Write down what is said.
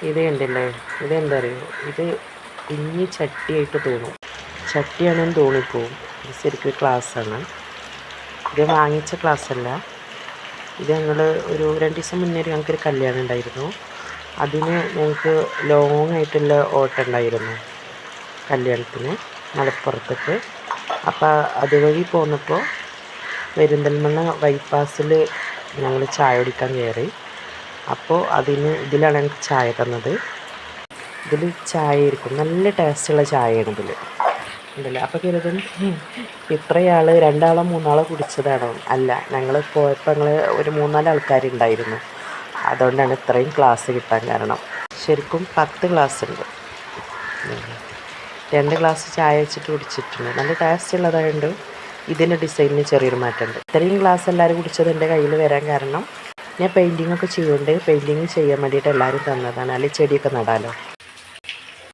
ഇത് കണ്ടില്ലേ, ഇതെന്താ അറിയോ, ഇത് ഇനി ചട്ടിയായിട്ട് തോന്നും. ചട്ടിയാണെന്ന് തോന്നിപ്പോവും. ഇത് ശരിക്കും ക്ലാസ്സാണ്. ഇത് വാങ്ങിച്ച ക്ലാസ്സല്ല. ഇത് ഞങ്ങൾ ഒരു 2 ദിവസം മുന്നേ ഞങ്ങൾക്കൊരു കല്യാണം ഉണ്ടായിരുന്നു. അതിന് ഞങ്ങൾക്ക് ലോങ് ആയിട്ടുള്ള ഓട്ടം ഉണ്ടായിരുന്നു കല്യാണത്തിന് മലപ്പുറത്തേക്ക്. അപ്പോൾ അതുവഴി പോന്നപ്പോൾ പെരിന്തൽമണ്ണ ബൈപ്പാസിൽ ഞങ്ങൾ ചായ കുടിക്കാൻ കയറി. അപ്പോൾ ഇതിലാണ് എനിക്ക് ചായ തന്നത്. ഇതിൽ ചായ ആയിരിക്കും, നല്ല ടേസ്റ്റുള്ള ചായയാണ് ഇതിൽ ഉണ്ടല്ലോ. അപ്പോൾ കരുതും ഇത്രയാൾ 2 ആളോ 3 ആളോ കുടിച്ചതാണോ? അല്ല, ഞങ്ങൾ പോയപ്പോൾ ഞങ്ങൾ ഒരു 3-4 ആൾക്കാരുണ്ടായിരുന്നു. അതുകൊണ്ടാണ് ഇത്രയും ഗ്ലാസ് കിട്ടാൻ കാരണം. ശരിക്കും 10 ഗ്ലാസ് ഉണ്ട്. 2 ഗ്ലാസ് ചായ വെച്ചിട്ട് കുടിച്ചിട്ടുണ്ട്. നല്ല ടേസ്റ്റ് ഉള്ളതായതുകൊണ്ട് ഇതിൻ്റെ ഡിസൈനിന് ചെറിയൊരു മാറ്റമുണ്ട്. ഇത്രയും ഗ്ലാസ് എല്ലാവരും കുടിച്ചത് എൻ്റെ കയ്യിൽ വരാൻ കാരണം ഞാൻ പെയിൻറ്റിങ്ങൊക്കെ ചെയ്യുന്നുണ്ട്. പെയിൻറ്റിങ് ചെയ്യാൻ വേണ്ടിയിട്ട് എല്ലാവരും തന്നതാണ്. അല്ലെങ്കിൽ ചെടിയൊക്കെ നടാലോ.